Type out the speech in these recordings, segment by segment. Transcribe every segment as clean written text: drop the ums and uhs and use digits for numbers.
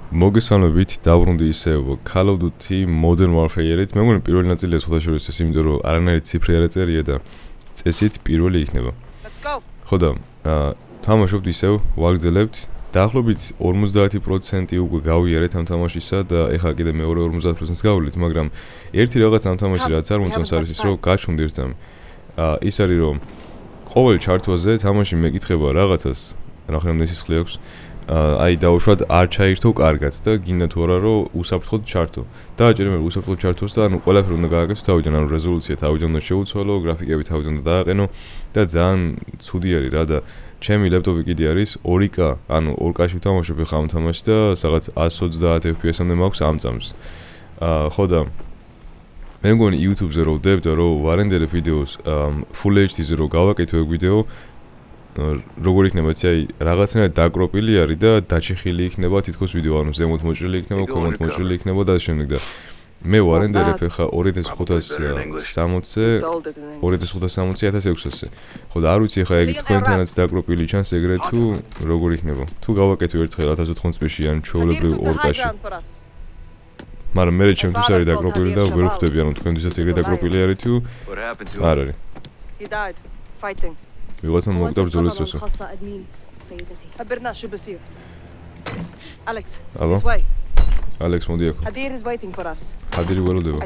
მოგესალმებით, დავრუნდი ისევ Call of Duty Modern Warfare-ით. მე მგონი პირველი ნაწილია სხვადასხვა ეს, იმიტომ რომ არანაირი ციფრი არ ეწერია და წესით პირველი იქნება. ხო და თამაშობთ ისევ, ვაგრძელებთ. დაახლოებით 50% უკვე გავიარეთ ამ თამაშისა და ეხლა კიდე მეორე 50%-ს გავვლით, მაგრამ ერთი რაღაც ამ თამაში რაც არ მომწონს არის ის, რომ გაჩვენდი ერთზამი. ის არის რომ ყოველ ჩართვაზე თამაში მეკითხება რაღაცას, რამდენი სისხლი აქვს. აი დაუშვათ არ ჩაირთო კარგად და გინდა თუ არა რომ უსაფრთხოდ ჩართო. დააჭერე მე უსაფრთხოდ ჩართოს და ანუ ყველაფერი უნდა გააკეთო თავიდან, ანუ რეზოლუცია თავიდან უნდა შეუცვალო, გრაფიკები თავიდან უნდა დააყენო და ძალიან ცუდი არის რა და ჩემი ლეპტოპი კიდე არის 2K, ანუ 2K-ში ვთამაშობ ხა ამ თამაშს და რაღაც 130 FPS-მდე მაქვს ამ წამს. ხო და მე მგონი YouTube-ზე რო ვდებ და რო ვარენდერებ ვიდეოს Full HD-ზე რო გავაკეთო ეგ ვიდეო როგორ იქნება იცი აი რაღაცნაირად დაკროპილი არის და დაჭიხილი იქნება თითქოს ვიდეო ანუ ზემოთ მოჭრილი იქნება ქვემოთ მოჭრილი იქნება და ამ შემდეგ და მე ვარენდერებ ხა 2560-ზე 2560-1600-ზე ხო და არ ვიცი ხა ეგ თქვენთანაც დაკროპილი ჩანს ეგრე თუ როგორ იქნება თუ გავაკეთო ერთხელ 1080 წლში ან ჩვეულებრივ 2K-ში მაგრამ მე ჩემთვის არის დაკროპილი და ვერ ვხვდები ანუ თქვენთვისაც ეგრე დაკროპილი არის თუ არ არის ვიღაცა მოვკვდა ბრძოლის დროს. Alex, მოდი აქ. Hadir ველოდება.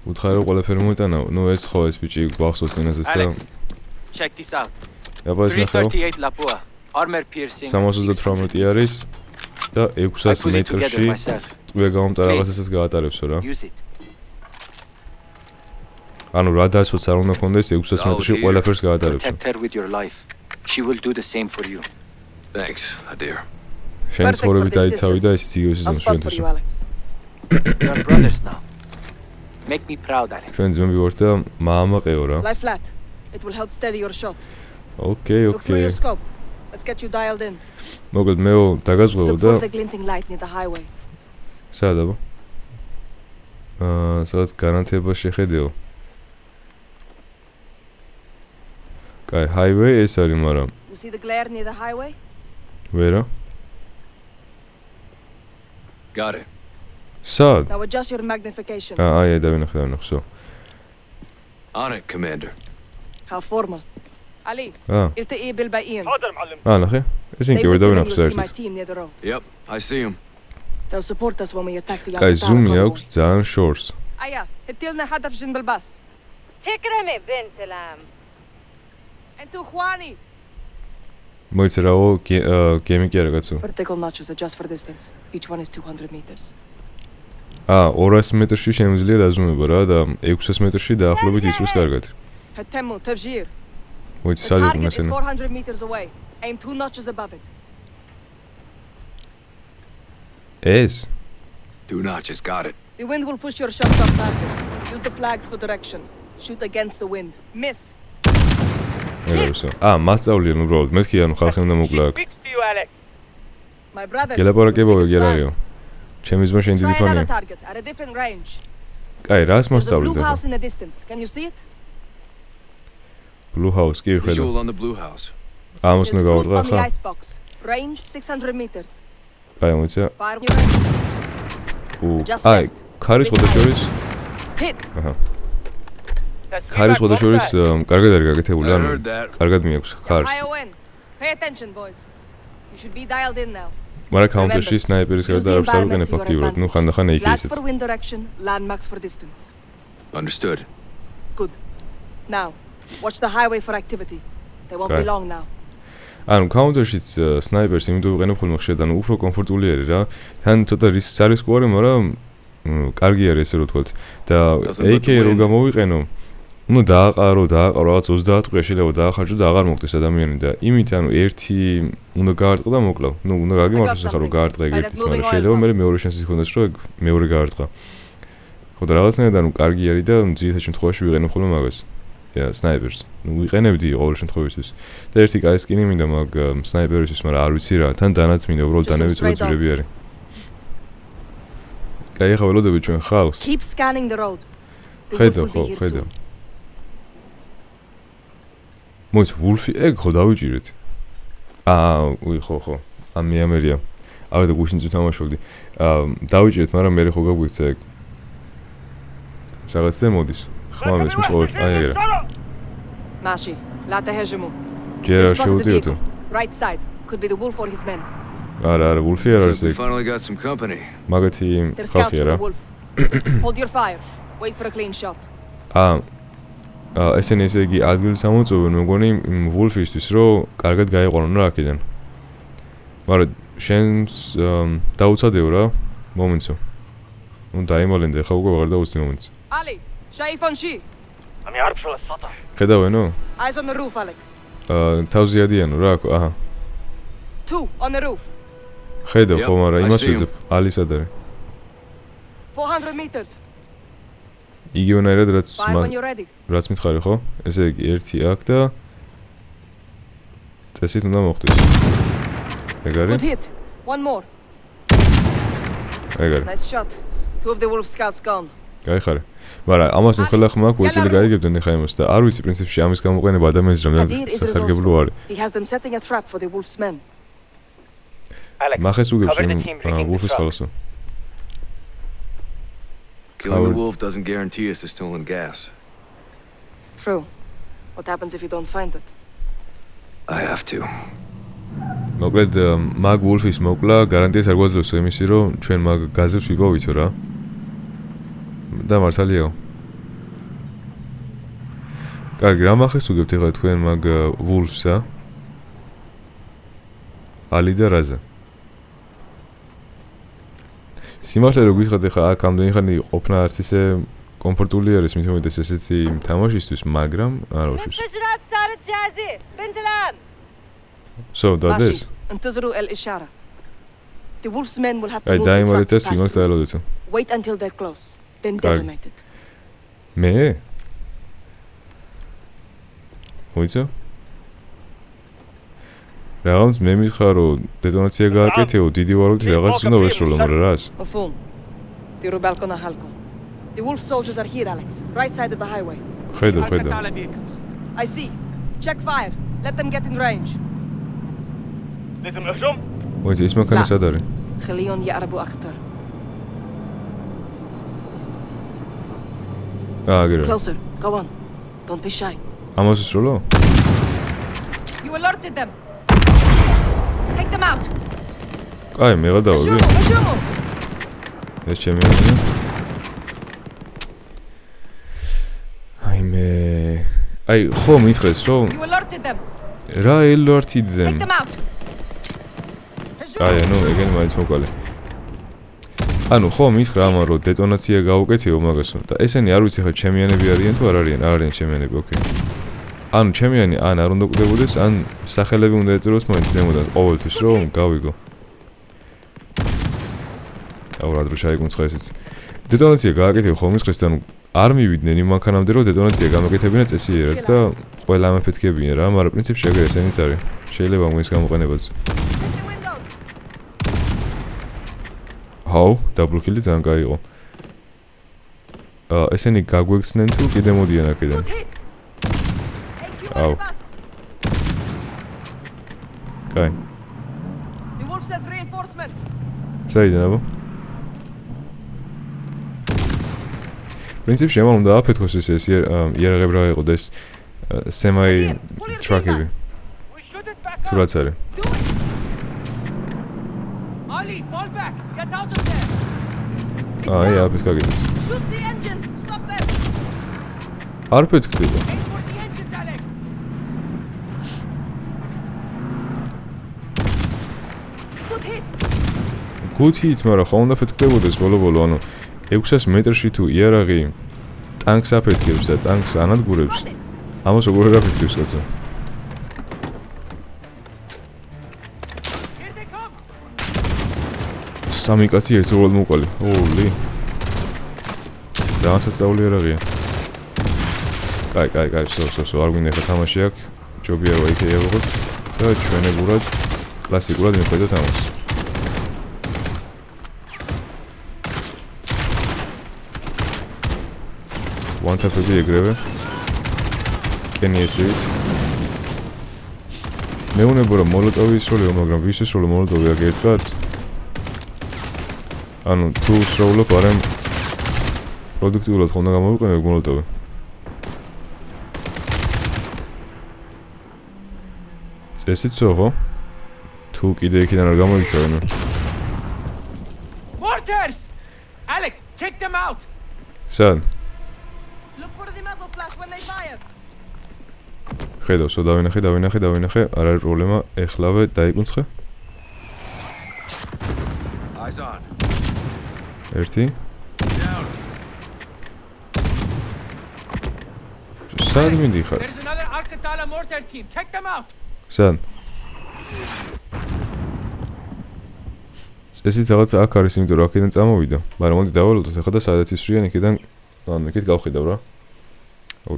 უთხარი რომ ყველაფერი მოიტანა. ნუ ეს ხო ეს ბიჭი გვახსოვს წინასეს და Check this out. აბა ეს ნახავ. 338 Lapua. Armor piercing. 78 არის და 600 მეტრში ტყვია გამომტა რაღაცასაც გაატარებსო რა. ანუ რა დაცვაც არ უნდა ქონდეს 600 მეტრში ყველაფერს გაატარებს. She will do the same for you. Thanks, Hadir. შენ ცხოვრები დაიცავი და ისიც იგივე სიზმრს შენთვის. Your brothers now. Make me proud, Alex. შენ ძმები ვარ და მამა ყეო რა. Lie flat. It will help steady your shot. Okay. Let's get you dialed in. მოგეთ მე დაგაზღვევო და the glinting light near the highway. სადა? სადაც განათება შეხედეო. Kai highway ეს არის, მაგრამ You see the glare near the highway? ვერა? Got it. Sad. Now adjust your magnification. აი დავინახე, so. On it, Commander. How formal. Ali, التقي بالباقيين. حاضر معلم. نخي. إيش إنك بدو نفسك. Yep, I see him. They'll support us when we attack the Kai zoom ياكس زان shorts. أيا, هتلنا هدف جنب الباص. تكرمي بنت العم. أنتوا إخواني. მოიცრაო გემი კი არა კაცო. Vertical notches adjust for distance. Each one is 200 meters. 200 მეტრში შემიძლია დაზუმება რა და 600 მეტრში დაახლოებით ისურს კარგად. هتموا تفجير. მოიცი The სადაც target is მასენა. 400 meters away. Aim 2 notches above it. ეს 2 notches, got it. The wind will push your shots off target. Use the flags for direction. Shoot against the wind. Miss. მასწავლიან უბრალოდ მეთქი ანუ ხალხი უნდა მოკლა აქ. My brother. გელაპარაკებო ეგ არისო. ჩემი ძმა შენ დიდი ფანია. At a different range. კაი, რას მასწავლეთ? Blue house in the distance. Can you see it? Blue house, კი ხედავ. Visual on the blue house. ამას უნდა გავუტყვა On the ხა? icebox. Range 600 meters. კაი, მოიცა. Fire. აი, ქარის ხოდაშორის. Hit. აჰა. ქარის ხოდაშორის კარგად არის გაკეთებული, ანუ კარგად მიაქვს ქარს. Pay attention, boys. You should be dialed in now. მაგრამ counter-ში სნაიპერის გარდა არაფერს არ უყენებ აქტიურად. ნუ ხანდახან AK-ს. Flags for wind direction, landmarks for distance. Understood. Good. Now, watch the highway for activity. They won't be long now. ანუ counter-შიც სნაიპერს იმდო უყენებ ხოლმე ხშირად, ანუ უფრო კომფორტული არის რა. თან ცოტა რისკი არის ყوارე, მაგრამ კარგი არის ესე რომ ვთქვათ. და AK რო გამოვიყენო ну დააყარო რაღაც 30 ტყვია შეიძლება დაახარჯო და აღარ მოგდეს ადამიანი და იმით ანუ ერთი უნდა გაარტყა და მოკლავ. ნუ უნდა გაგიმართოს ახლა რომ გაარტყა ეგ ერთის, მაგრამ შეიძლება მე მეორე შანსი იქონდეს რომ ეგ მეორე გაარტყა. ხო და რაღაცნაირად ანუ კარგი არის და ძირითად შემთხვევაში ვიყენებ ხოლმე მაგას. სნაიპერს. ნუ ვიყენებდი ყოველ შემთხვევისთვის. და ერთი კაი სკინი მინდა მაგ სნაიპერისთვის, მაგრამ არ ვიცი რა, თან დანაც მინდა უბრალოდ დანებიც რო ძირები არის. კაი ახლა ველოდები ჩვენ ხალხს. Keep scanning the road. ხედავ. მოიც ვულფი ეგ ხო დავიჭირეთ. უი ხო. ამერია. ავედა გუშინ წვითამაშობდი. დავიჭირეთ, მაგრამ მე ხო გაგვიქცა ეგ. სადაც და მოდის. ხმა მესმის ყოველ აი ეგრე. Mashi, لا تهاجموا. ჯერ შევდიო თუ. Right side. Could be the wolf or his men. არა, ვულფი არ არის We ეგ. finally got some company. მაგათი They're scouts ხალხი for არა. the wolf. Hold your fire. Wait for a clean shot. ესენი ესე იგი ადგილს ამოწოვენ, მეგონი ვულფისთვის, რომ კარგად გაიყვანონ რა აქედან. მაგრამ შენს დაუცადეო რა, მომენტსო. ნუ დაიმალენდე, ხა უკვე ვარ დაუცდი მომენტს. Ali, شايف on she. ხედავენო? Eyes on the roof, Alex. თავზე ადიანო რა, აჰა. 2 on the roof. ხედავ ხო, მაგრამ I იმას see him. ვეძებ, ალის ად არის. 400 meters. იგივენაირად Fire when you're ready. რაც მითხარი ხო? ესე იგი ერთი აქ და წესით უნდა მოხდეს. ეგ Good არის? hit. One more. ეგ არის. Nice shot. 2 of the wolf scouts gone. გაიხარე. მაგრამ ამას იმხელა ხმა გვეჭილი გაიგებდნენ ხა იმას და არ ვიცი პრინციპში ამის გამოყენება ადამიანის რამდენად Adir is სასარგებლო resourceful. არის. He has them setting a trap for the wolf's men. მახეს უგებს ვულფის ხალხსო. Killing the Howard. wolf doesn't guarantee us the stolen gas. True. What happens if you don't find it? I have to. მოკლედ მაგ ვულფის მოკლა გარანტიას არ გვაძლევს იმისი რომ ჩვენ მაგ გაზებს ვიპოვითო რა. და მართალიაო. კარგი, რა მახეს უგებთ ეხლა თქვენ მაგ ვულფსა? ალი და რაზა. სიმართლე რო გითხრათ ეხლა აქ ამდენი ხანი ყოფნა არც ისე კომფორტული არის მით უმეტეს ესეთი თამაშისთვის, მაგრამ არა უშვის. انفجرت صارت جاهزة بنت العم. So, ماشي. this. انتظروا الإشارة. The wolf's men will have to აი move the დაიმალეთ truck და to pass სიმას through. დაელოდეთ. Wait until they're close. Then Კარგი. detonate it. მე? მოიცა? რაღაც მე მითხრა რომ დეტონაცია გააკეთეო, დიდი ვაროთ რაღაც უნდა ვესრულო, მაგრამ რას? مفهوم. ديروا بالكم أهلكم. The wolf soldiers are here, Alex. Right side of the highway. ხედავ. I see. Check fire. Let them get in range. მოიცა ის მანქანა სად არის? خليهم يقربوا أكثر. აგერა. Closer. Go on. Don't be shy. ამას ვისრულო? You alerted them. Take them out. აი, მე გადავდი. هجوموا. ეს ჩემი არის. აი მე. აი, ხო მითხრეს რომ You alerted them. რა ელოართიძემ. Take them out. აი, ანუ ეგენი მაინც მოკვალე. ანუ ხო მითხრა ამან რომ დეტონაცია გაუკეთეო მაგასო და ესენი არ ვიცი ხა ჩემიანები არიან თუ არ არიან? არ არიან ჩემიანები, ოკეი. ანუ ჩემიანი ან არ უნდა კვდებოდეს, ან სახელები უნდა ეწეროს მაინც ზემოდან ყოველთვის რომ გავიგო. აუბრად რო ჩაიგუნცხა ესეც. დეტონაცია გააკეთეო ხო მითხრეს და ანუ არ მივიდნენ იმ მანქანამდე რომ დეტონაცია გამოკეთებინა წესიერად და ყველა ამაფეთქებიან რა, მაგრამ პრინციპში ეგრე ესენიც არის. შეიძლება მის გამოყენებაზე. Check the windows. ჰაუ, დაბლ კილი ძალიან კაი იყო. ესენი გაგვექცნენ თუ კიდე მოდიან აქედან? Good hit. AQ Ow. on the bus. კაი. The wolf sent reinforcements. საიდან აბა? პრინციპში ამან უნდა აფეთქოს ეს იარაღები რა იყო და ეს სემაი ტრაკები. თუ რაც არის. Ali, fall back! Get out of there! აი, აფეთქაგდეს. Shoot the engines. Stop them. არ ფეთქდება. Aim for the engines, Alex! Good hit. გუთით, მაგრამ ხო უნდა ფეთქდებოდეს ბოლო-ბოლო, ანუ 600 მეტრში თუ იარაღი ტანკს აფეთქებს და ტანკს ანადგურებს, Run it. ამას როგორ არ აფეთქებს კაცო? Here they come! სამი კაცი ერთდროულად მოყოლი. ოლი. ძალიან სასწაული იარაღია. კაი, სო, არ გვინდა ხა თამაში აქ. ჯობია რომ იქ ეღოთ და ჩვენებურად კლასიკურად მიყვედოთ ამას. ვანტაპები ეგრევე. კენი ესევით. მე უნებო რომ მოლოტოვი ისროლიო, მაგრამ ვის ისროლო მოლოტოვი აქ ერთად? ანუ თუ ვსროლობ არამ პროდუქტიულად ხომ უნდა გამოვიყენებ მოლოტოვი. წესიცო ხო? თუ კიდე იქიდან არ გამოიქცევენ. Mortars! Alex, take them out! სად? Look for the muzzle flash when they fire. ხედავ, დავინახე, არ არის პრობლემა. ეხლავე დაიკუნცხე. Eyes on. ერთი. Down. სად მინდიხარ? There's another Al-Qatala mortar team. Take them out! სად? წესიც რაღაც აქ არის, იმიტომ რომ აქედან წამოვიდა. მაგრამ მოდი დავალოდოთ ახლა და სადაც ისვრიან იქიდან, ანუ იქით გავხედავ რა. აუ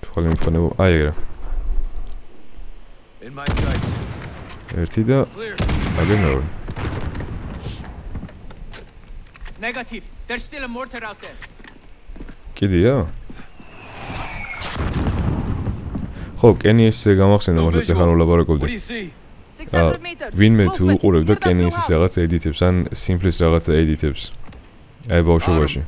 თვალი მიფანებო. აი ეგრე. In my sights. ერთი და Clear. აგერ მეორე. Negative. There's still a mortar out there. კიდია? ხო, კენი ესე გამახსენდა No მართლა visual. ხან What ვლაპარაკობდი. do you see? 600 meters. ვინმე თუ Movement. უყურებ და Near that კენი blue ისის house. რაღაც ედიტებს ან სიმპლის რაღაც ედიტებს. აი ბავშვობაში.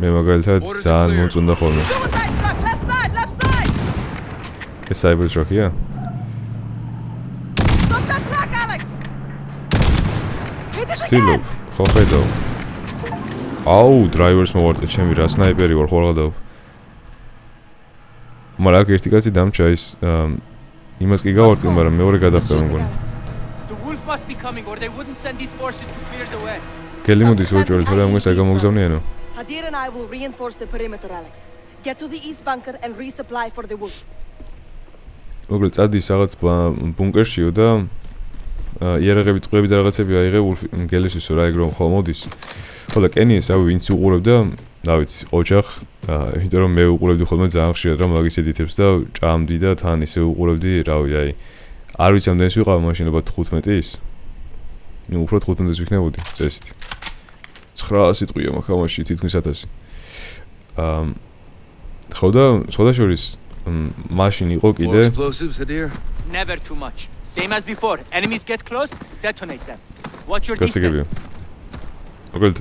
მე მაგალითად ძალიან მომწონდა ხოლმე. Suicide truck, left side. ეს საიბერ ტრაქია? Stop that truck, Alex. Hit it სტილობ, again. ხო ხედავ. აუ, დრაივერს მოვარტე, ჩემი რა სნაიპერი ვარ, ხო რა გადავ. მაგრამ აქ ერთი კაცი დამჭა ის იმას კი გავარტე, მაგრამ მეორე გადახდა Shoot მგონი. it, Alex. The wolf must be coming or they wouldn't send these forces to clear the way. გელი მოდის უეჭველი, თორე ამას არ გამოგზავნიანო. Hadir and I will reinforce the perimeter, Alex. Get to the east bunker and resupply for the wolf. მოკლედ წადის რაღაც ბუნკერშიო და იარაღები ტყვეები და რაღაცები აიღე გელისისო რა ეგ რომ ხო მოდის. ხო და კენი ეს ავი ვინც უყურებდა, რა ვიცი, ოჯახ, იმიტომ რომ მე უყურებდი ხოლმე ძალიან ხშირად რა მაგის ედიტებს და ჭამდი და თან ისე უყურებდი, რავი, აი არ ვიცი ამდენს ვიყავ მაშინ ალბათ 15-ის. ნუ უფრო 15-ის ვიქნებოდი წესით. 900 სიტყვია მაქვს ამაში თითქმის 1000. ხო და შორის მაშინ იყო More კიდე explosives, Hadir? Never too much. Same as before. Enemies get close, detonate them. Watch your გასაგებია. distance. მოკლედ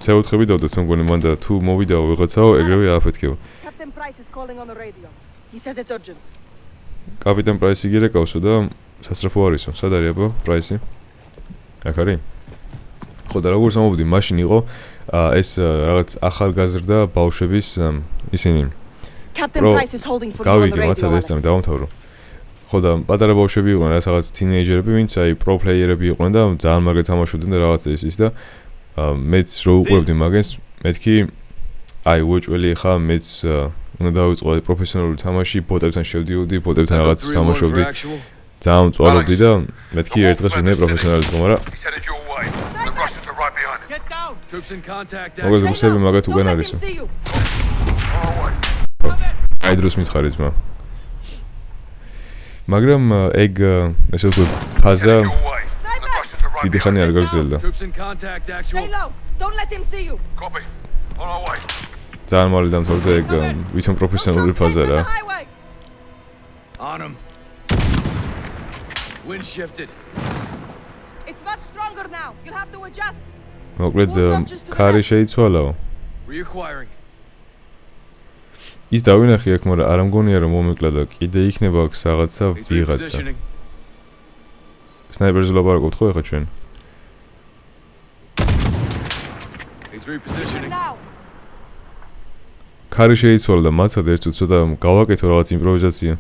C4-ები დავდოთ მე მგონი მან და თუ მოვიდაო ვიღაცაო ეგრევე ააფეთქება. Captain Price is calling on the radio. He says it's urgent. კაპიტან პრაისი გირეკავსო და სასწრაფო არისო. სად არის აბა პრაისი? აქ არის? ხო და როგორც ამოვიდი, მაშინ იყო ეს რაღაც ახალგაზრდა ბავშვების ისინი Captain Bro, Price is holding for you on the გავიგე, radio. მაცად ეს Alex. დავამთავრო. ხო და პატარა ბავშვები იყვნენ, რაღაც თინეიჯერები, ვინც აი პრო პლეიერები იყვნენ და ძალიან მაგარი თამაშობდნენ და რაღაცა ის და მეც რო უყურებდი მაგას, მეთქი აი უეჭველი ხა მეც უნდა დავიწყო პროფესიონალური თამაში, ბოტებთან შევდიოდი, ბოტებთან რაღაც Echo 3-1 for თამაშობდი. actual. ძალიან მწვალობდი და მეთქი ერთ დღეს ვინე პროფესიონალიზმო, მაგრამ He's headed your way. The Russians are right behind him. Get down. Troops in contact. მოგეთ Actual. რუსები მაგათ Don't უკან let him არისო. see you. On our way. აი დროს მითხარი ძმა. მაგრამ ეგ ესე ვთქვი ფაზა Headed your way. The Sniper! Russians are right დიდი behind ხანი him. არ გაგრძელდა. Troops in contact. Stay Actual. low. Don't let him see you. Copy. On our way. ძალიან მალე დამთავრდა ეგ ვითომ No პროფესიონალური shots ფაზა came from რა. the highway. On him. Wind shifted. It's much stronger now. You'll have to adjust. მოკლედ კარი შეიცვალაო. Reacquiring. ის დავინახე აქ, მაგრამ არ მგონია რომ მომეკლა და კიდე იქნება აქ რაღაცა He's ვიღაცა. repositioning. სნაიპერზე ვლაპარაკობთ ხო ახლა ჩვენ? He's Use it repositioning. now. კარი შეიცვალა და მაცად ერთ ცოტა გავაკეთო რაღაც იმპროვიზაცია.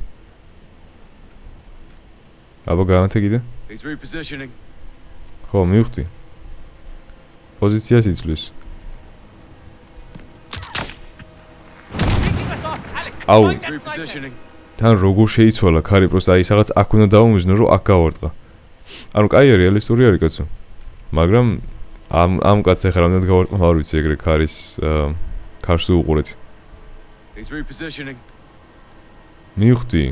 აბა განათე კიდე? He's repositioning. ხო, მივხვდი. პოზიციას იცვლის. Picking us off, Alex. Ow. Find He's that sniper. repositioning. თან როგორ შეიცვალა კარი, პროსტა აი რაღაც აქ უნდა დავუმიზნო რომ აქ გავარტყა. ანუ კაი არის, რეალისტური არის კაცო. მაგრამ ამ კაცს ახლა რამდენად გავარტყა, არ ვიცი ეგრე კარის კარს უყურეთ. He's repositioning. მივხვდი.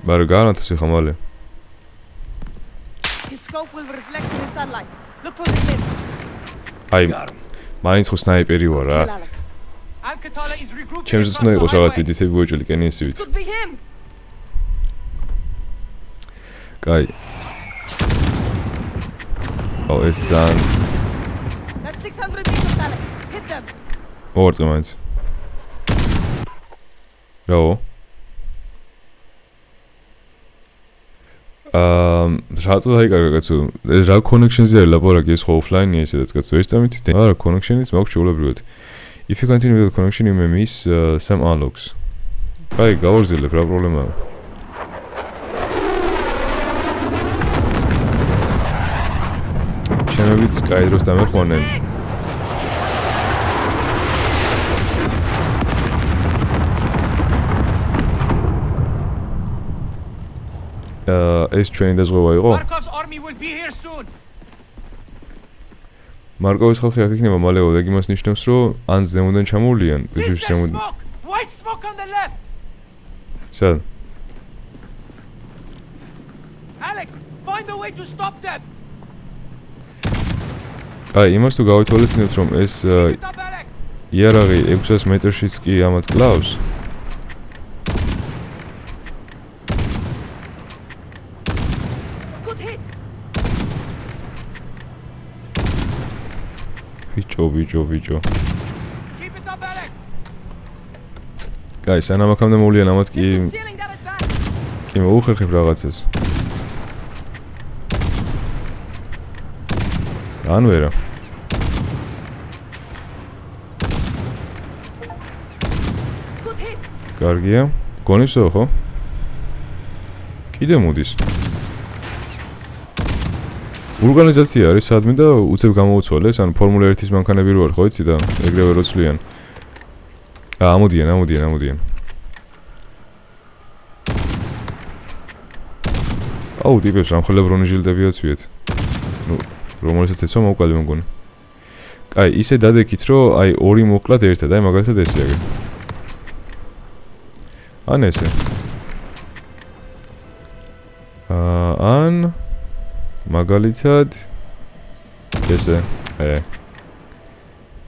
მაგრამ განათოს ახლა მალე. His scope will reflect in the sunlight. Look for the glint. აი, Got him. მაინც ხო სნაიპერი ვარ რა. Kill Alex. Al-Qatala is regrouping ჩემს across უნდა the იყოს რაღაც highway. ედიტები უეჭველი კენი This ისივით. could be him. კაი. ო ეს ძალიან That's 600 meters, Alex. Hit them. ორ მაინც. რაო? რატო დაიკარგა კაცო? ეს რა connection-ზე არის ლაპარაკი, ეს ხო offline-ია ისედაც კაცო, ეს წამით? არა, connection-იც მაქვს შეულებრივად. If you continue with the connection, you may miss some unlocks. აი, გავარზილებ, რა პრობლემაა? ჩემებიც კაი დროს დამეხვანენ. ეს ჩვენი დაზღვევა იყო? Markov's army will be here soon. მარკოვის ხალხი აქ იქნება მალეო, ეგ იმას ნიშნავს, რომ ან ზემოდან ჩამოვლიან, There's ბიჭებს ზემოდან. smoke. White smoke on the left. სად? Alex, find a way to stop them. აი, იმას თუ გავითვალისწინებთ, რომ ეს Pick it up, Alex. იარაღი 600 მეტრშიც კი ამათ კლავს. Good hit. ბიჭო. Keep it up, Alex. აი, სანამ აქამდე მოვლიან ამათ კი Sealing that at back. მოუხერხებ რაღაცას. ან ვერა. Good hit. კარგია. გონისო ხო? კიდე მოდის. ორგანიზაცია არის სადმე და უცებ გამოუცვალეს, ან ფორმულა 1-ის მანქანები რო არ ხო იცი და ეგრევე როცლიან. ამოდიან. აუ, ტიპებს რამხელა ბრონეჟილდები აცვიეთ. ნუ, რომელსაც ეცვა მოვკალი მგონი. კაი, ისე დადექით, რომ აი ორი მოკლათ ერთად, აი მაგალითად ესე აგერ. ან ესე. ან მაგალითად ესე.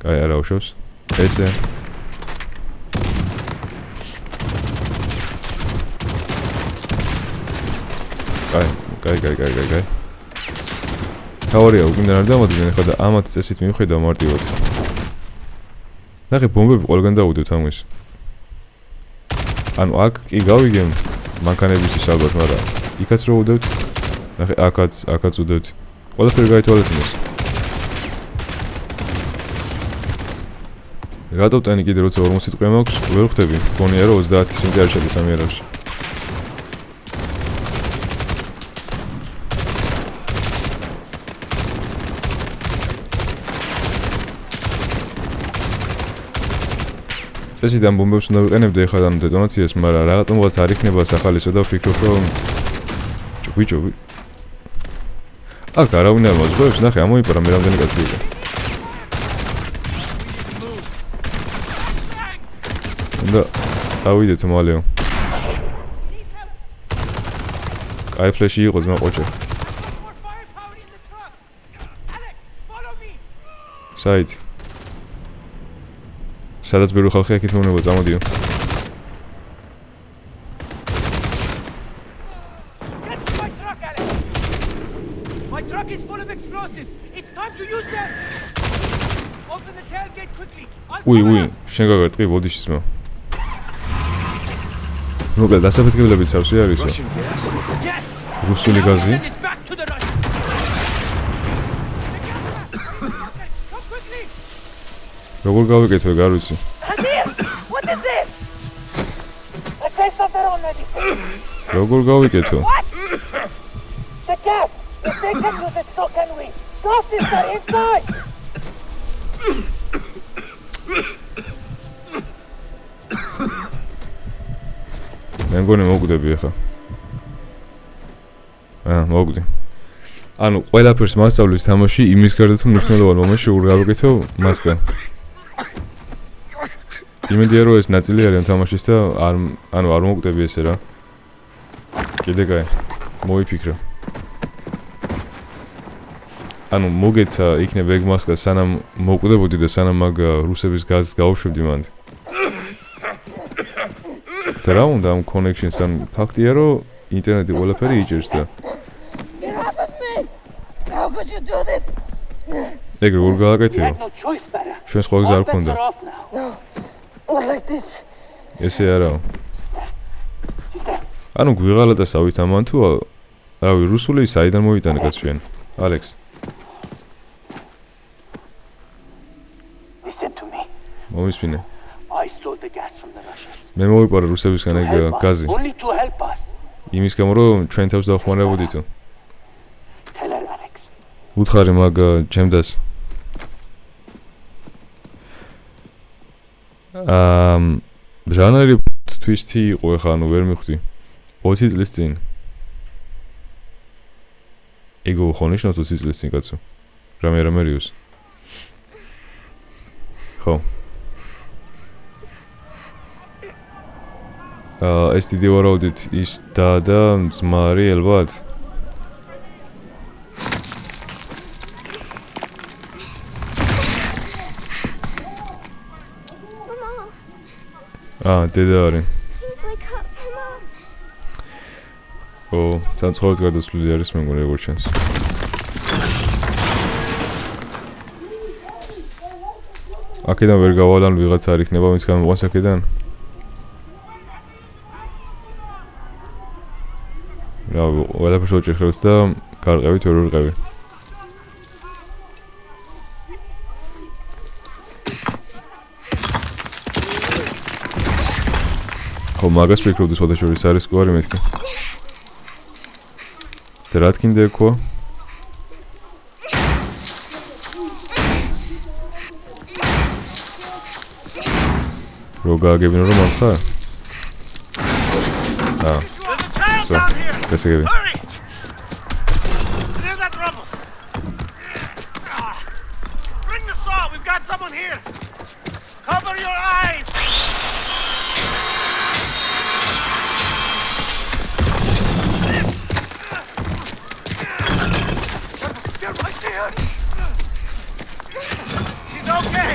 კაი, არა უშავს. ესე. კაი. თავარია უკინდა არ დამოდნენ ხა და ამათ წესით მივხედავ მარტივად. ნახე ბომბები ყველგან დაუდევთ ამის. ანუ აქ კი გავიგებ მანქანების ის ალბათ, მაგრამ იქაც რო უდევთ. ნახე აქაც უდევთ. ყველაფერი გაითვალისწინეს. რატო ტანი კიდე როცა 40 სიტყვი მაქვს, ვერ ხვდები. გონია რომ 30 სიტყვი არ შედის ამ იარაღში. წესით ამ ბომბებს უნდა ვიყენებდე ეხლა ამ დეტონაციას, მაგრამ რაღაცა არ იქნება სახალისო და ვფიქრობ, რომ ბიჭო. აქ არავინ არ მოძღვევს, ნახე, ამოიპარა მე რამდენი კაცი იყო. და წავიდეთ მალეო. კაი ფლეში იყო ძმა ყოჩე. More firepower in the truck. Alex, follow me. საით. სადაც ბევრი ხალხი აქ ითხოვნება, წამოდიო. Get to my truck, Alex. My truck is full of explosives. It's time to use them. Open the tailgate quickly. უი, შენ გაგარტყი ბოდიში ძმა. მოკლედ დასაფეთქებლებიც ავსი არისო. Russian gas? Yes. რუსული გაზი. Send it back to the Russians. Come quickly. როგორ გავიკეთე, არ ვიცი. What is this? I placed something already. როგორ გავიკეთო? The gas. If they can use it, so can we. Go, sister, inside. მე მგონი მოგვდები ახლა. მოგვდი. ანუ ყველაფერს მასწავლის თამაში იმის გარდა თუ მნიშვნელოვან მომენტში როგორ გავიკეთო მასკა. იმედია რომ ეს ნაწილი არის ამ თამაშის და არ მოგვდები ესე რა. კიდე კაი. მოიფიქრა. ანუ მოგეცა იქნება ეგ მასკა სანამ მოკვდებოდი და სანამ მაგ რუსების გაზს გავუშვებდი მანდ. და რა უნდა ამ კონექშენს ან ფაქტია რომ ინტერნეტი ყველაფერი იჭერს და Get off of me! Now could you do this? ეგრე როგორ We გააკეთეო? had no choice, Mara. ჩვენ სხვა გზა არ All bets გქონდა. are off now. Not like this. ესე არაო. Sister, ანუ გვიღალატასავით ამან თუ რავი რუსული საიდან მოიტანე კაცვიან? ალექს. listen to me. მომისმინე. I stole the gas from the Russians. მე მოვიპარე რუსებისგან ეგ Help us. გაზი. Only to help us. იმის გამო რომ ჩვენ თავს დავხმარებოდითო. Tell her, Alex. უთხარი მაგ ჯემდას. ჟანერი twist-ი იყო ხა ანუ ვერ მიხვდი. 20 წლის წინ. ego ხონიშნო 20 წლის წინ კაცო. რამე რიოს. ხო. ეს დიდი ვარაუდით ის და ძმარი ელბათ. დედა არის. Please wake up, Mama. ო, ცალცხოვად გადასვლილი არის მე მგონი როგორც ჩანს. აქედან ვერ გავალ ან ვიღაცა არ იქნება ვინც გამოყვანს აქედან? რავი, ყველაფერს ვაჭერხებს და გარყევით ვერ ვიყევი. ხო, მაგას ვფიქრობდი სხვადასხვა არის სკვარი მეთქი. და რა თქინდა ერქვა? რო გააგებინო რომ არ ხარ? There's a child down here! გასაგები. Hurry! Clear that rubble! Bring the saw! We've got someone here! Cover your eyes! They're right there! She's okay!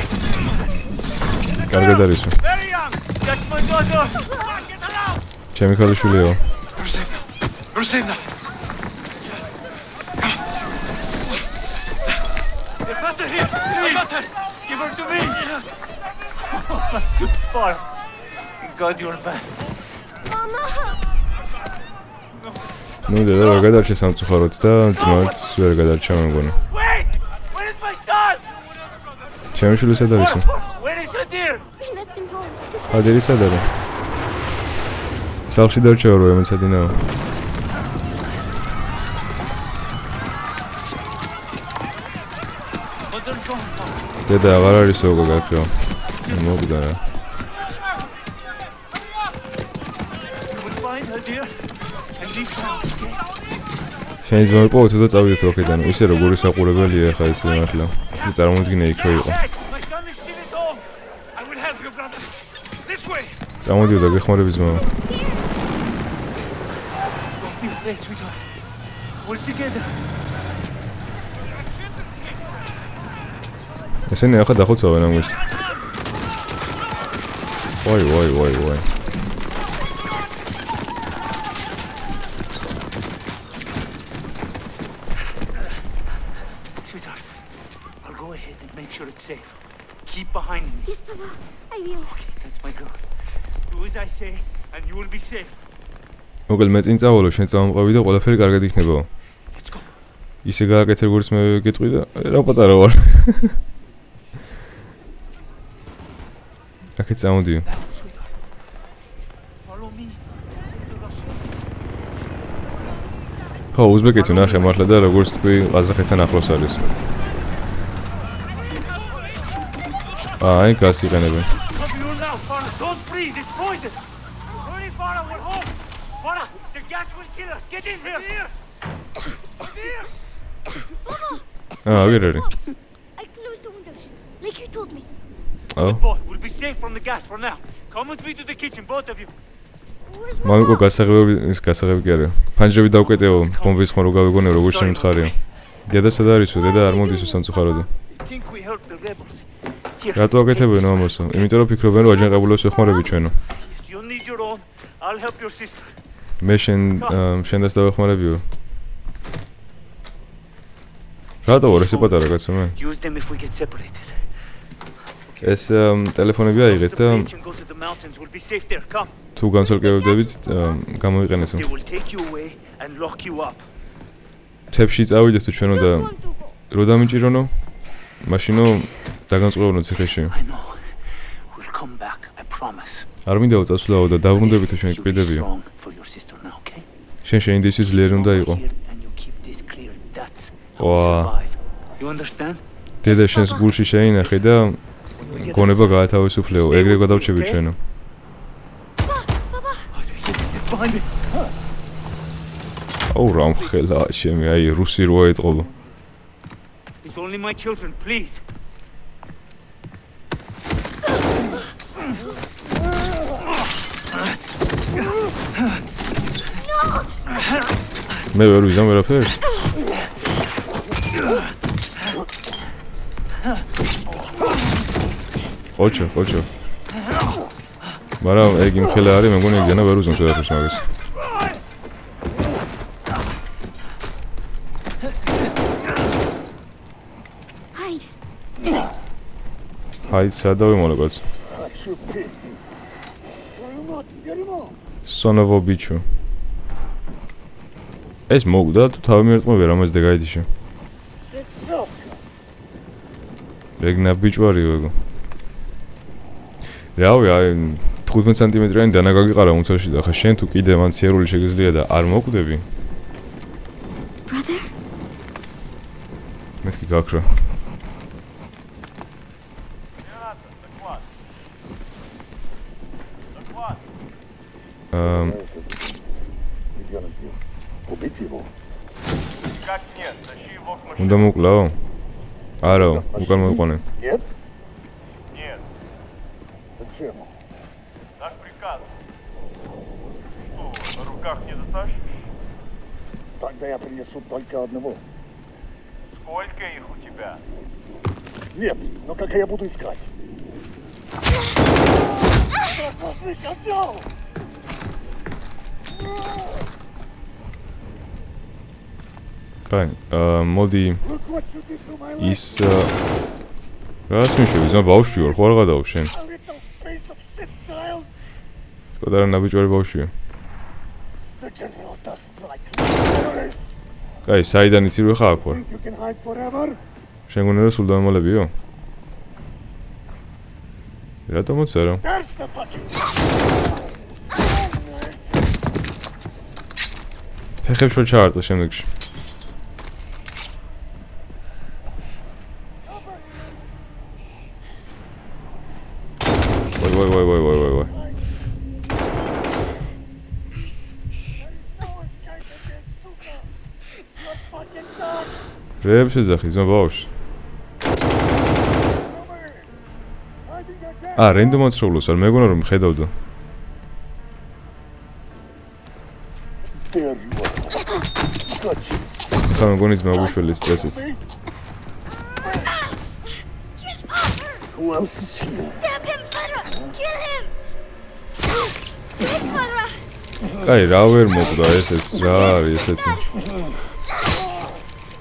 კარგად არის. Very young! That's my daughter! Come on, get her out! ჩემი ქალიშვილიო. Rosenda! Rosenda! The passer here! I got her! Give her to me! Oh, my sweet boy! Thank God you're back. Mama. ნუ დედა რა გადარჩა სამწუხაროდ და ძმაც ვერ გადარჩა მე მგონი. Wait! Where is my son? ჩემი შვილი სად არის? Where is Adir? We left him home to stay. ადერი სად არის? სახლში დარჩა რო ემეცადინაო. Mother gone. დედა აღარ არის როგორ გაქრო. მოგდა რა. We'll find Adir and leave town, okay? შენ ძმა მიყავთ და წავიდეთ აქედან. ისე როგორი საყურებელია ხა ეს მართლა. წარმოუდგინე იქ რო იყო. Okay, my son is still at home. I will help you, brother. This way. წამოდიოდა გეხმარები ძმა. Don't be afraid, sweetheart. We're together. ესენი ახლა დახოცავენ ამის. ვაი. Sweetheart, I'll go ahead and make sure it's safe. Keep behind me. Yes, Papa. I will. Okay, that's my girl. Do as I say, and you will be safe. მოგელ მე წინ წავალო, შენ წამოყავი და ყველაფერი კარგად იქნება. Let's go. ისე გააკეთე როგორც მე გეტყვი და რა პატარა ვარ. აქეთ წამოდიო. Now, sweetheart. Follow me. Go to Russia. ხო, უზბეკეთი ნახე მართლა და როგორც თქვი, ყაზახეთთან ახლოს არის. აი, გას იყენებენ. Cover you now, Farah. Don't breathe. It's poison. Hurry, Farah. We're home. Farah, the gas will kill us. Get in here. Here. ვერ არის? I closed the windows, like you told me. აუ, Boy, we'll be safe from the gas for now. Come with me to the kitchen, both of you. Where's მამიკო Mama? გასაღები კი არა. ფანჯრები დავკეტეო, ბომბის ხმა რო გავიგონე როგორ შემთხარია. დედა სად არისო? დედა არ მოდისო სამწუხაროდ. I think we helped the rebels. Here. რატო აკეთებენ ამასო? იმიტომ რომ ფიქრობენ რომ აჯანყებულებს ეხმარები ჩვენო. You need your own. I'll help your sister. მე შენდაც დავეხმარებიო. რატო ვარ ესე პატარა კაცო მე? Use them if we get separated. ეს ტელეფონები აიღეთ და Bridge and go to the mountains. We'll be safe there. Come. თუ განსაკუთრებით გამოიყენეთ. They will take you away and lock you up. თებში წავიდეთ თუ ჩვენო და Don't want to go. რო დამიჭირონო? მაშინო დაგანწყობნო ციხეში. I know. We'll come back. I promise. არ მინდა უწასვლაო და დავრუნდები თუ ჩვენი You be პირდებიო. strong for your sister now, okay? შენ შეინდისი ძლიერი უნდა იყო. Here and you keep this clear. That's how we Wow. survive. You understand? დედა შენს გულში შეინახე და გონება გაათავისუფლეო, ეგრე გადავჩები ჩვენო. Behind me. აუ რა მხელა შემი, აი რუსი როა ეტყობა. It's only my children, please. მე ვერ ვიზამ ვერაფერს. ხოჩო. მაგრამ ეგ იმხელა არის, მე მგონი ეგ ვერ უზომს ვერაფერს მაგას. Hide. აი სადავე მოლეკაც. Son of a bitch. ეს მოგდა თუ თავი მიერთმა ვერ ამას დეგაიდიშო. ეგნა ბიჭვარიო ეგო. რავი, აი 15 სანტიმეტრიანი დანა გაგიყარა უმცროსში და ხა შენ თუ კიდე მან ციერული შეგიძლია და არ მოკვდები? Brother? მეთქი გაქრა. უნდა მოკლაო? არა, უკან მოიყვანე. Нет? Нет. Почему? Наш приказ. Что, на руках не дотащишь? Тогда я принесу только одного. Сколько их у тебя? Нет, но как я буду искать? Возьми, козел! კაი, მოდი ის რას მიშოვი, ზმა ბავშვი ვარ, ხო არ გადავალ შენ? პატარა ნაბიჯვარი ბავშვია. კაი, საიდან იცი ხა აქ ვარ? შენ გონია რომ სულ დამემოლებიო? რატომ მოწერო? ფეხებს რო ჩაარტყე შემდეგში. ვაი. რებს ეძახი ზმა ბავშვს. რენდომად სროლოს არ მეგონა რომ ხედავდა. ხა მეგონი ზმა უშველის წესით. Who else is here? Stab him, Farah! Kill him! Kill Farah! კაი, რა ვერ მოკვდა ესეც, რა არის ესეთი.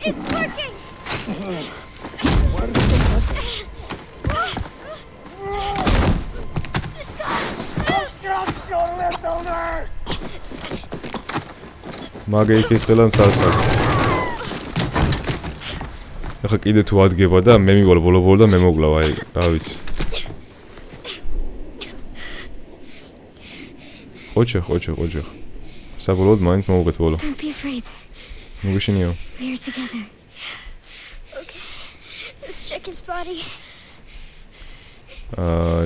It's working! მაგე იქის ხელა მცალკად. ახლა კიდე თუ ადგება და მე მივალ ბოლო და მე მოგლავ, აი, რა ვიცი. ხოჩე. საბოლოოდ მაინც მოვუგეთ ბოლო. Don't be afraid. მოგიშინიო. We're together. Okay. Let's check his body.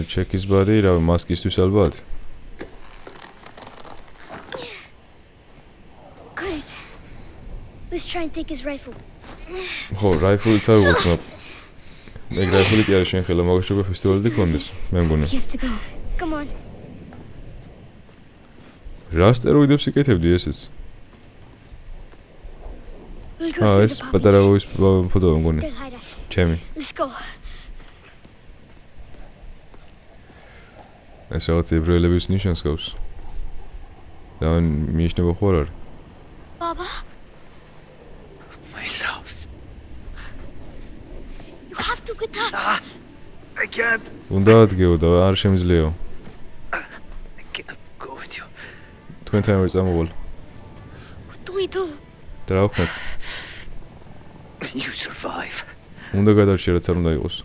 check his body, რა მასკისთვის ალბათ. Good. Let's try and take his rifle. ხო, რაიფულიც არ უღოცნობ. ეგ რაიფული კი არის შენ ხელა, მაგაშობა ფესტივალზე გქონდეს, მე მგონი. You have to go. Come on. რა სტეროიდებს იკეთებდი ესეც? We'll go through ეს the პატარა population. ვის ფოტოა მგონი. They'll hide us. ჩემი. Let's go. ეს რაღაც ებრაელების ნიშანს გავს. და მიიჩნევა ხო არ არის? Baba? My love. თუ გეთა. I can't. უნდა ადგეო და არ შემიძლიაო. I can't go with you. თქვენთან ვერ წამოვალ. What do we do? და რა ვქნათ? You survive. უნდა გადარჩი რაც არ უნდა იყოს.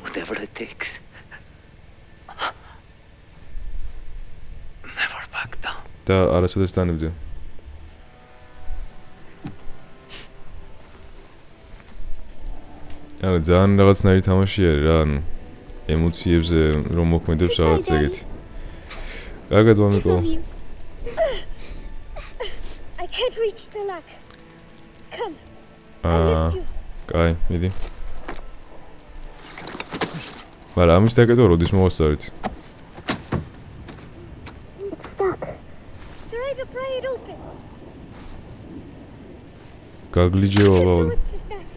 Whatever it takes. Never back down. და არასოდეს დანებდე. არა ძალიან რაღაცნაირი თამაშია რა, ანუ ემოციებზე რომ მოქმედებს რაღაც ეგეთი. კარგად ვამიყო. I can't reach the lag. Come. I'll lift you. კაი, მიდი. მაგრამ ამის დაკეტვა როდის მოვასწარეთ? It's stuck. Try to pry it open. გაგლიჯევა ბაულ. What's this stuff?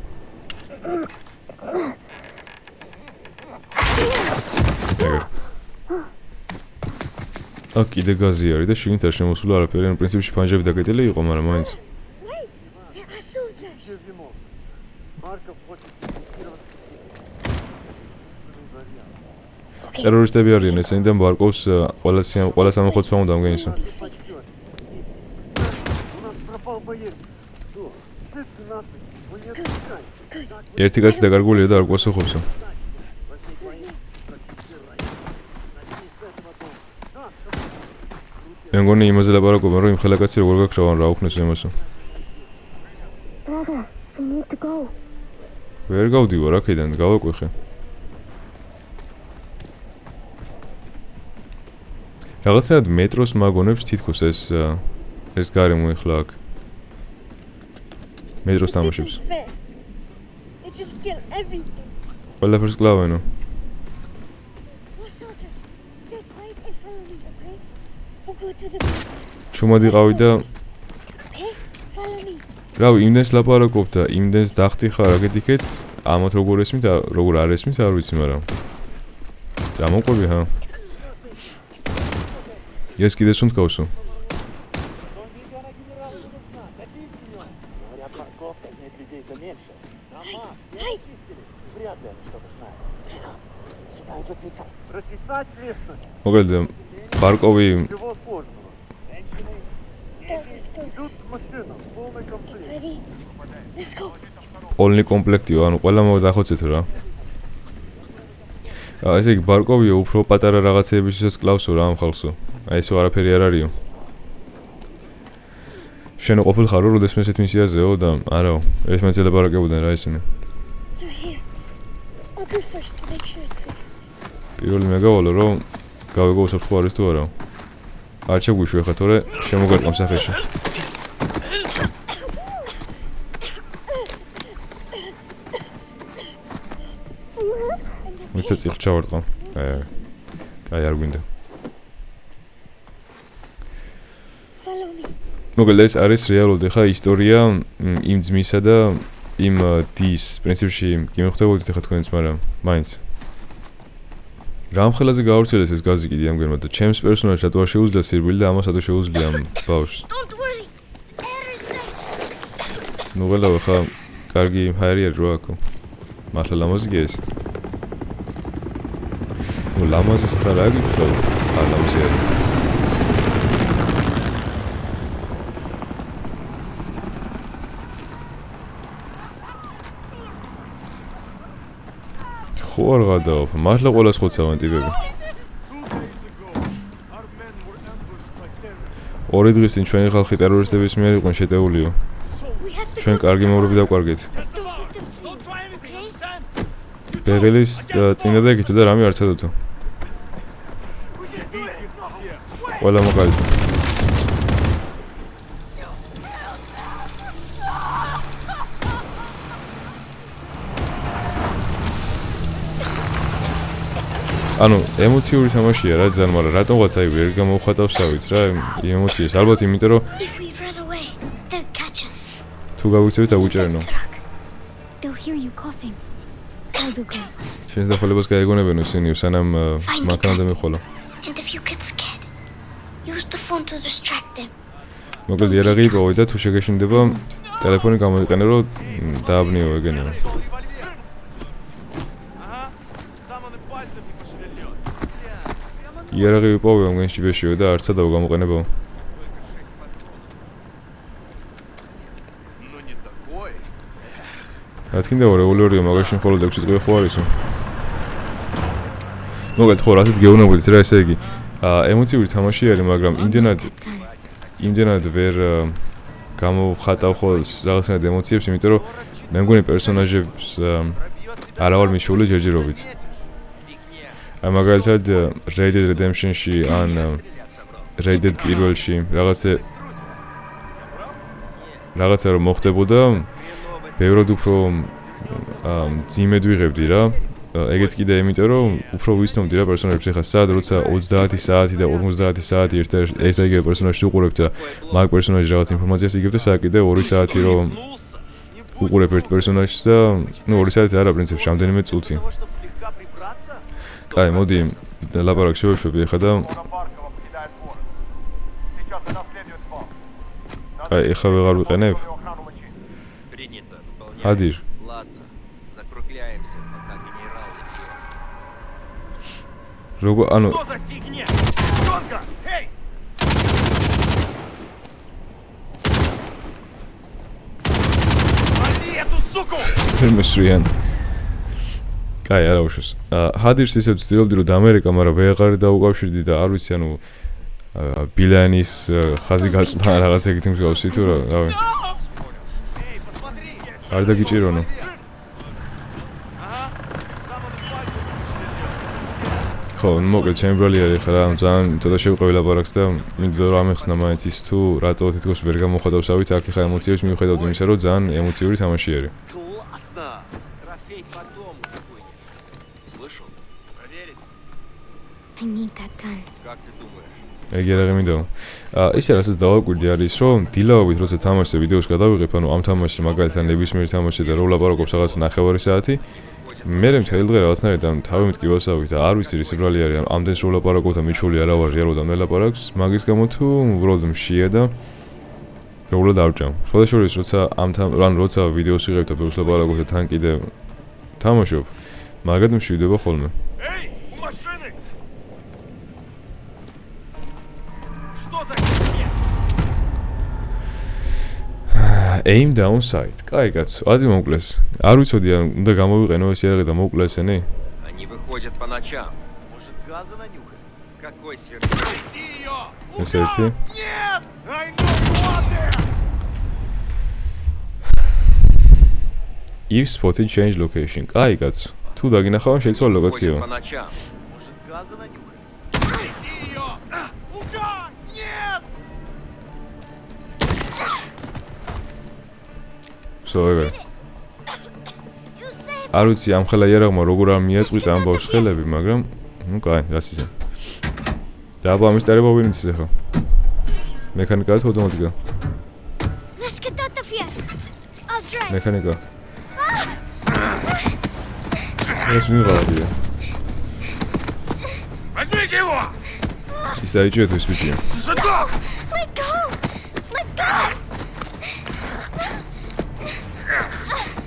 აქ კიდე გაზი არის და შიგნით არ შემოსულა არაფერი, ანუ პრინციპში ფანჯრები დაკეტილი იყო, მაგრამ მაინც. Wait, there are soldiers. ტერორისტები არიან ესენი და ბარკოვს ყველა სამხოცვა უნდა ამგენისო. ერთი კაცი დაკარგულია და არ გვასახობსო. მე მგონი იმაზე ლაპარაკობენ, რომ იმ ხელა კაცი როგორ გაქრავან რა უქნეს იმასო. Brother, we need to go. ვერ გავდივარ აქედან, გავაკვეხე. რაღაცნაირად მეტროს მაგონებს თითქოს ეს გარემო ეხლა აქ. მეტროს თამაშებს. Fair. They just kill everything. ყველაფერს კლავენო. More soldiers. Stay quiet and follow me, okay? We'll go to the ჩუმად იყავი და okay? Follow me. რავი, იმდენს ლაპარაკობ და იმდენს დახტიხარ აქეთ-იქეთ, ამათ როგორ ესმით, როგორ არ ესმით, არ ვიცი, მაგრამ წამოყვები ჰა. ეს კიდე სუნთქავსო. Прочесать местность. მოკლედ ბარკოვი Чего сложного? Идут к машинам, полный комплект. Ready? Let's go. პოლნი კომპლექტიო, ანუ ყველა მოდახოცეთ რა. ესე იგი ბარკოვი უფრო პატარა რაღაცეებისას კლავსო რა ამ ხალხსო. აი ესო არაფერი არ არისო. შენ ყოფილ ხარო როდესმე ესეთ მისიაზეო და არაო, ერთმანეთს ელაპარაკებოდნენ რა ისინი. Through here. I'll go first to make sure it's safe. პირველი მე გავალო რომ გავეგო უსაფრთხო არის თუ არა. არ შეგვიშვი ხა თორე შემოგერყამ სახეში. მიცეც იქ ჩავარტყა. აი არ გვინდა. Follow me. მოკლედ ეს არის რეალურად ხა ისტორია იმ ძმისა და იმ დის პრინციპში კი მეხდებოდით ხა თქვენც, მაგრამ მაინც რამ ხელაზე გაავრცელეს ეს გაზი კიდე ამგერმა და ჩემს პერსონაჟს რატო არ შეუძლია სირბილი და ამას რატო შეუძლია ამ ბავშვს. Don't worry. Air is safe. ნუ ყველავე ხა კარგი ჰაერია რო აქო. მართლა ლამაზი გეს. ნუ ლამაზი ხა რა გიქრა? არ ლამაზი არის. ხო არ გადაოფ, მართლა ყველას ხოცავენ ტიპები. 2 days ago, our men were ambushed by terrorists. ორი დღის წინ ჩვენი ხალხი ტერორისტების მიერ იყვნენ შეტეულიო. We have to ჩვენ go. კარგი მეურვები დავკარგეთ. Don't let them see. Okay? ბეღელის წინა და იქით და რამე არ ცადოთო. ყველა მოკალით. ანუ ემოციური თამაშია რა ძალიან, მაგრამ რატომღაც აი ვერ გამოვხატავსავით რა იმ ემოციას. ალბათ იმიტომ რომ If we run away, they'll catch us. თუ გავიქცევით აგვიჭერნო. They'll hear you coughing. I'll be great. შენს დახოლებას გაიგონებენო ისინი, სანამ მანქანა დამეხვალო. And if you get scared, use the phone to distract them. მოკლედ იარაღი იპოვე და თუ შეგეშინდება, ტელეფონი გამოიყენე რომ დააბნიო ეგენია. იარაღი ვიპოვე ამგენ შიბეშიო და არცა დავგამოყენებო. რა თქმა უნდა რევოლვერია მაგაში მხოლოდ 6 წუთი ხო არისო. მოგეთ ხო რასაც გეუბნებოდით რა ესე იგი ემოციური თამაში არის მაგრამ იმდენად ვერ გამოვხატავ ხოლმე რაღაცნაირად ემოციებს იმიტომ რომ მე მგონი პერსონაჟებს არ ვარ მიშული ჯერჯერობით. მაგალითად Red Dead Redemption-ში ან Red Dead პირველში რაღაცა რომ მოხდებოდა ბევრად უფრო ძიმედ ვიღებდი რა. ეგეც კიდე იმიტომ რომ უფრო ვისნობდი რა პერსონაჟებს ეხლა სად როცა 30 საათი და 50 საათი ერთ-ერთი პერსონაჟს უყურებ და მაგ პერსონაჟის რაღაც ინფორმაციას იგებ და სა კიდე 2 საათი რომ უყურებ ერთ პერსონაჟს და ნუ 2 საათი არა პრინციპში რამდენიმე წუთი. კაი, მოდი ლაპარაკს შევეშვები ეხლა და კაი, ეხლა ვეღარ ვიყენებ. Адир. Ладно, закругляемся, пока генерал не пьет. Рого, ану. Что за фигня? Девчонка! Эй! Вали эту суку! Фермесрიან. კაი, არა უშოს. ჰადირს ისე ვცდილობდი რომ დამერეკა, მაგრამ ვეღარ დაუკავშირდი და არ ვიცი, ანუ ბილანის ხაზი გაწდა რაღაც ეგეთი მსგავსი თუ რა, რავი. არ დაგიჭირონო. ხო, მოკლედ ჩემი ბრალი არის ხა რა, ძალიან ცოტა შევყევი ლაპარაკს და მინდოდა რომ ამეხსნა მაინც ის თუ რატო თითქოს ვერ გამოხატავსავით აქ ხა ემოციებს მიუხედავად იმისა რომ ძალიან ემოციური თამაში არის. Трофей потом какой-нибудь. Слышал? Проверить? I need that gun. Как ты думаешь? ეგ იარაღი მინდაო. ისე რასაც დავაკვირდი არის რომ დილაობით როცა თამაშზე ვიდეოს გადავიღებ, ანუ ამ თამაშში მაგალითად ნებისმიერ თამაშზე და რო ვლაპარაკობ რაღაც 9 საათი, მე მთელი დღე რაღაცნაირად ამ თავი მტკივასავით და არ ვიცი რის ბრალი არის, ანუ ამდენს რო ვლაპარაკობ და მიჩვეული არა ვარ რეალურად ამ ლაპარაკს, მაგის გამო თუ უბრალოდ მშია და უბრალოდ ავჭამ. შესაძლოა როცა როცა ვიდეოს ვიღებ და ბევრს ვლაპარაკობ და თან კიდე თამაშობ, მაგად მშვიდება ხოლმე. Эй, у машины! Что за фигня? Aim down sight. კაი კაცო, ადი მოკლეს. არ ვიცოდი ან უნდა გამოვიყენო ეს იარაღი და მოკლე ესენი. Они выходят по ночам. Может, газа нанюхать? Какой сверху? Иди ее! ეს ერთი. Нет! I know what there! If spotted change location. კაი კაცო. თუ დაგინახავ შეიცვალა ლოკაციო. Выходят по ночам. Может, газа нанюхать? Иди ее! Лука! Нет! სოეგა. You saved არ ვიცი ამ ხელა იარაღმა როგორ არ მიაწყვიტა ამ ბავშვს ხელები, მაგრამ ნუ კაი, რას ისე. და აბა ამის წარება ვინ იცის ახლა? მექანიკა თუ ავტომატიკა? Let's get out of here. I'll drive. მექანიკა. ეს მიღავია. Возьмите его! ის დაიჭირეთ ეს ბიჭი. Сюда! Let go. Let go.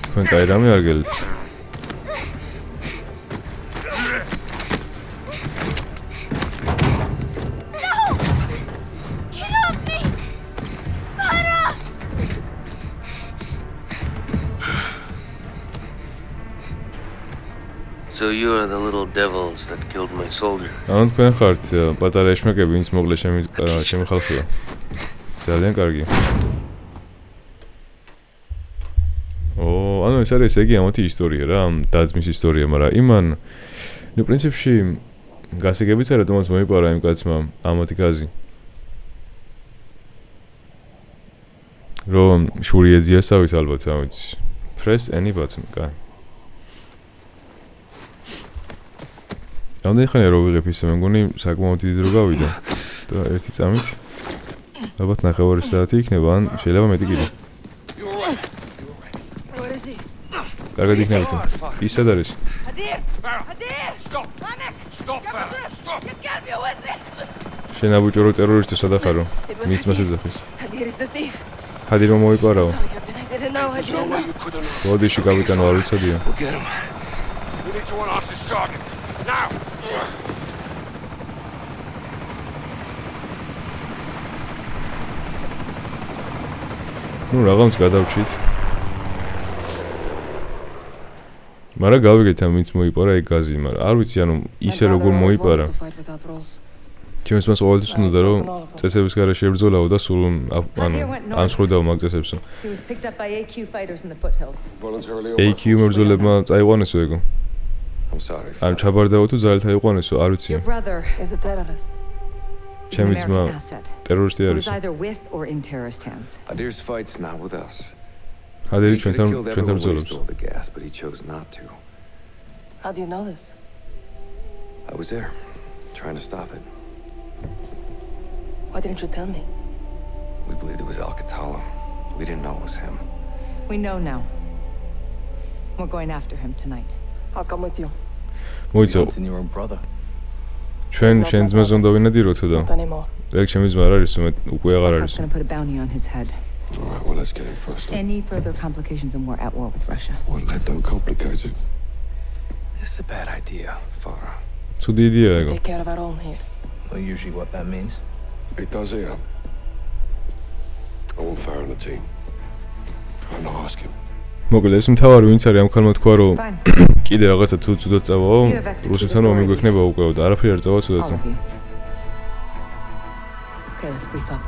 თქვენ კაი რამე არ გელით. Get off me. Para. So you're the little devils that killed my soldier. ანუ თქვენ ხართ პატარა ეშმაკები, ვინც მოგლე ჩემი ხალხია. ძალიან კარგი. ანუ ეს არის ეგი ამათი ისტორია რა, დაძმის ისტორია, მაგრამ იმან ნუ პრინციპში გასაგებიც არა, თუმცა მოიპარა იმ კაცმა ამათი გაზი. რომ შური ეძიასავით ალბათ, ამით. Press any button, კაი. ამდენი ხანია რო ვიღებ ისე, მე მგონი საკმაოდ დიდი დრო გავიდა და ერთი წამით ალბათ 9 საათი იქნება, ან შეიძლება მეტი კიდე. Where is he? კარგად იქნება თუ. ის სად არის? Hadir! Hadir! Stop! Manek! Stop! Stop! Get Galvio with it! შენ აბუჭურო ტერორისტი სადახარო? მის მასეძახის. Hadir is the thief. ჰადირმა მოიპარაო. Sorry, Captain, I didn't know. I didn't know. ბოდიში კაპიტანო არ ვიცოდია. We'll get him. We need to unhouse this target. Now! ნუ რაღაც გადავჩით. მაგრამ გავიგეთ ამ ვინც მოიპარა ეგ გაზი, მაგრამ არ ვიცი ანუ ისე როგორ მოიპარა. ჩემს მას ყოველთვის უნდა რომ წესების გარეშე ებრძოლაო და სულ ანუ ანსხვიდაო მაგ წესებსო. He was picked up by AQ fighters in the foothills. AQ მებრძოლებმა წაიყვანესო ეგო. I'm sorry. ამ ჩაბარდაო თუ ძალით აიყვანესო, არ ვიცი. Your brother is a terrorist. ჩემი ძმა ტერორისტი He არის. was either with or in terrorist hands. Adir's fight's not with us. Adiri He could've ჩვენთან killed everyone when he ბრძოლობს. stole the gas, but he chose not to. How do you know this? I was there, trying to stop it. Why didn't you tell me? We believed it was Al-Qatala. We didn't know it was him. We know now. We're going after him tonight. I'll come with you. მოიცო, It's in your own brother. ჩვენ შენ ძმას უნდა ვინადიროთ და Not anymore. ეგ ჩემი ძმა არ არის, უკვე აღარ არის. Markov's going to put a bounty on his head. All right, well, let's get him first. Any further complications and we're at war with Russia. Well, let them complicate it. This is a bad idea, Farah. ცუდი იდეა ეგო. Take care of our own here. Not usually what that means. It does here. I want Farah on the team. Try not ask him. მოკლედ ეს მთავარი ვინც არის ამ ქალმა თქვა რომ Fine. კიდე რაღაცა თუ ცუდად წავაო, You have executed რუსეთთან ომი authority. გვექნება უკვე და არაფერი არ წავა ცუდად. All of you. Okay, let's brief up.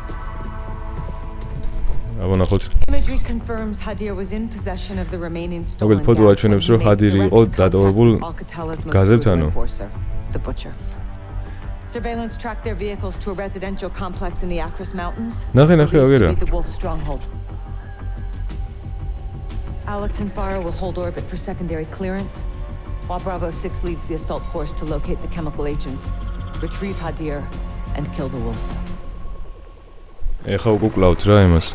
აბანახოთ. Imagery confirms Hadir was in possession of the remaining stolen მოკლედ ფოტო gas აჩვენებს when რომ he made ჰადირი direct იყო contact დატოვებულ with Al-Qatala's most გაზებთან. proven enforcer, the Butcher. Surveillance tracked their vehicles to a residential complex in the Akros Mountains. ნახე believed to აგერა. be the Wolf stronghold. Alex and Farah will hold orbit for secondary clearance, while Bravo 6 leads the assault force to locate the chemical agents, retrieve Hadir, and kill the Wolf. ეხა უკუკლავთ რა იმას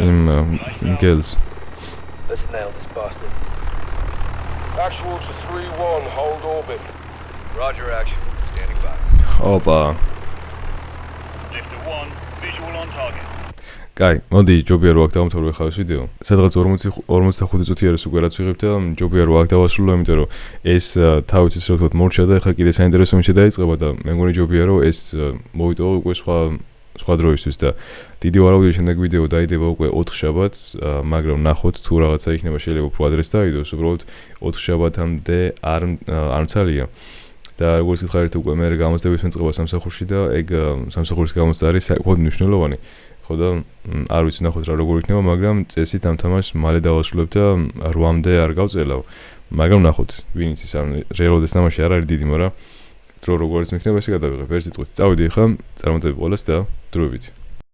იმ გელს. Let's nail this bastard. Actual to 3-1, hold orbit. Roger, action. Standing by. ოპა. Lifter 1, visual on target. კაი, მოდი ჯობია რომ აქ დავამთავრე ხარ ეს ვიდეო. სადღაც 45 წუთი არის უკვე რაც ვიღებ და ჯობია რომ აქ დავასრულო, იმიტომ რომ ეს თავის ისე ვთქვათ მორჩა და ეხა კიდე საინტერესო იმში დაიწყება და მე მგონი ჯობია რომ ეს მოვიტოვო უკვე სხვა დროისთვის და დიდი ვარაუდია შემდეგ ვიდეო დაიდება უკვე 4 შაბათს, მაგრამ ნახოთ თუ რაღაცა იქნება, შეიძლება უფრო ადრეს დაიდოს, უბრალოდ 4 შაბათამდე არ მცალია. და როგორც გითხარით უკვე მე გამოცდების მეწყობა სამსახურში და ეგ სამსახურის გამოცდა არის საკმაოდ მნიშვნელოვანი. ხო და არ ვიცი ნახოთ რა როგორ იქნება, მაგრამ წესით ამ თამაშს მალე დავასრულებ და 8-მდე არ გავწელავ. მაგრამ ნახოთ, ვინ იცის, ან რეალურად ეს თამაში არ არის დიდი, მაგრამ დრო როგორ ის მექნება ესე გადავიღებ. ერთ სიტყვით, წავედი ხა, წარმატები ყველას და დროებით.